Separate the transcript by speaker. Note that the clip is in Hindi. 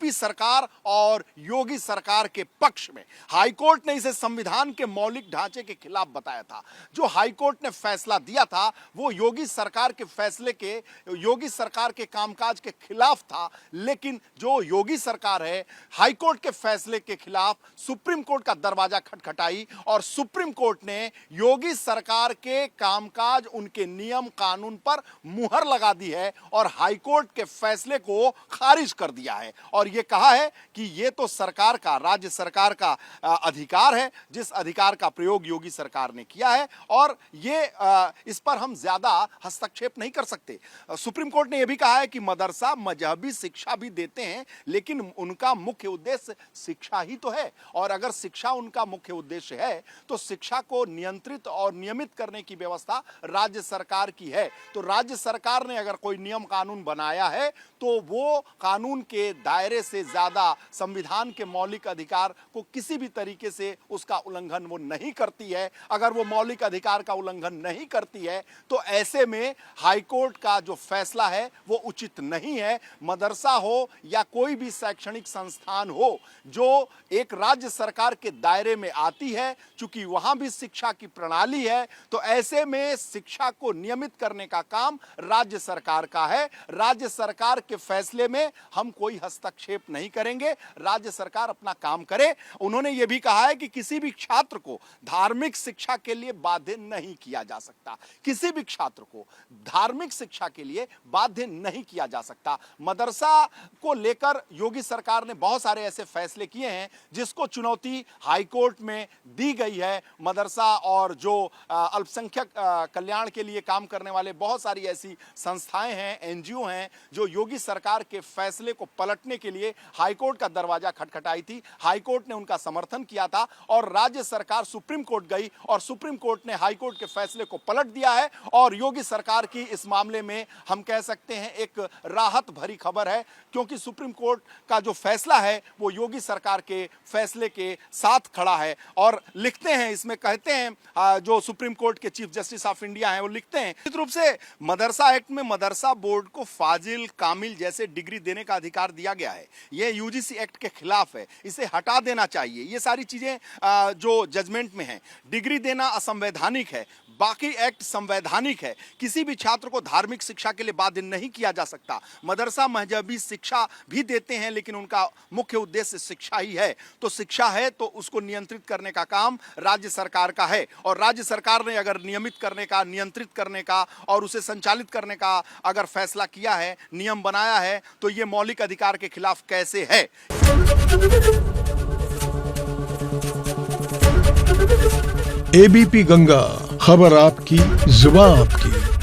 Speaker 1: योगी सरकार और योगी सरकार के पक्ष में। हाईकोर्ट ने इसे संविधान के मौलिक ढांचे के खिलाफ बताया था। जो हाईकोर्ट ने फैसला दिया था वो योगी सरकार के फैसले के, योगी सरकार के कामकाज के खिलाफ था। लेकिन जो योगी सरकार है, हाईकोर्ट के फैसले के खिलाफ सुप्रीम कोर्ट का दरवाजा खटखटाई और सुप्रीम कोर्ट ने योगी सरकार के कामकाज, उनके नियम कानून पर मुहर लगा दी है और हाईकोर्ट के फैसले को खारिज कर दिया है और यह कहा है कि यह तो सरकार का, राज्य सरकार का अधिकार है, जिस अधिकार का प्रयोग योगी सरकार ने किया है और ये इस पर हम ज्यादा हस्तक्षेप नहीं कर सकते। सुप्रीम कोर्ट ने यह भी कहा है कि मदरसा मजहबी शिक्षा भी देते हैं, लेकिन उनका मुख्य उद्देश्य शिक्षा ही तो है और अगर शिक्षा उनका मुख्य उद्देश्य है तो शिक्षा को नियंत्रित और नियमित करने की व्यवस्था राज्य सरकार की है। तो राज्य सरकार ने अगर कोई नियम कानून बनाया है तो वो कानून के दायरे से ज्यादा संविधान के मौलिक अधिकार को किसी भी तरीके से उसका उल्लंघन वो नहीं करती है। अगर वो मौलिक अधिकार का उल्लंघन नहीं करती है तो ऐसे में हाईकोर्ट का जो फैसला है वो उचित नहीं है। मदरसा हो या कोई भी शैक्षणिक संस्थान हो जो एक राज्य सरकार के दायरे में आती है, चूंकि वहां भी शिक्षा की प्रणाली है, तो ऐसे में शिक्षा को नियमित करने का काम राज्य सरकार का है। राज्य सरकार के फैसले में हम कोई हस्तक्षेप नहीं करेंगे, राज्य सरकार अपना काम करे। उन्होंने यह भी कहा है कि किसी भी छात्र को धार्मिक शिक्षा के लिए बाध्य नहीं किया जा सकता, किसी भी छात्र को धार्मिक शिक्षा के लिए बाध्य नहीं किया जा सकता। मदरसा को लेकर योगी सरकार ने बहुत सारे ऐसे फैसले किए हैं जिसको चुनौती हाईकोर्ट में दी गई है। मदरसा और जो अल्पसंख्यक कल्याण के लिए काम करने वाले बहुत सारी ऐसी संस्थाएं हैं, एनजीओ हैं, जो योगी सरकार के फैसले को पलटने के लिए हाईकोर्ट का दरवाजा खटखटाई थी। हाईकोर्ट ने उनका समर्थन किया था और राज्य सरकार सुप्रीम कोर्ट गई और सुप्रीम कोर्ट ने हाईकोर्ट के फैसले को पलट दिया है और योगी सरकार की इस मामले में हम कह सकते हैं एक राहत भरी खबर है, क्योंकि सुप्रीम कोर्ट का जो फैसला है वो योगी सरकार के फैसले के साथ खड़ा है। और लिखते हैं, इसमें कहते हैं जो सुप्रीम कोर्ट के चीफ जस्टिस ऑफ इंडिया हैं, वो लिखते हैं निश्चित रूप से मदरसा एक्ट में मदरसा बोर्ड को फाजिल, कामिल जैसे डिग्री देने का अधिकार दिया गया है। यह यूजीसी एक्ट के खिलाफ है, इसे हटा देना चाहिए। ये सारी चीजें जो जजमेंट में है, डिग्री देना असंवैधानिक है, बाकी एक्ट संवैधानिक है। किसी भी छात्र को धार्मिक शिक्षा के लिए बाध्य नहीं किया जा सकता। मदरसा मजहबी शिक्षा भी देते हैं, लेकिन उनका मुख्य उद्देश्य शिक्षा ही है। तो शिक्षा है तो उसको नियंत्रित करने का काम राज्य सरकार का है और राज्य सरकार ने अगर नियमित करने का, नियंत्रित करने का और उसे संचालित करने का अगर फैसला किया है, नियम बनाया है, तो ये मौलिक अधिकार के खिलाफ कैसे है।
Speaker 2: एबीपी गंगा, खबर आपकी, जुबान आपकी।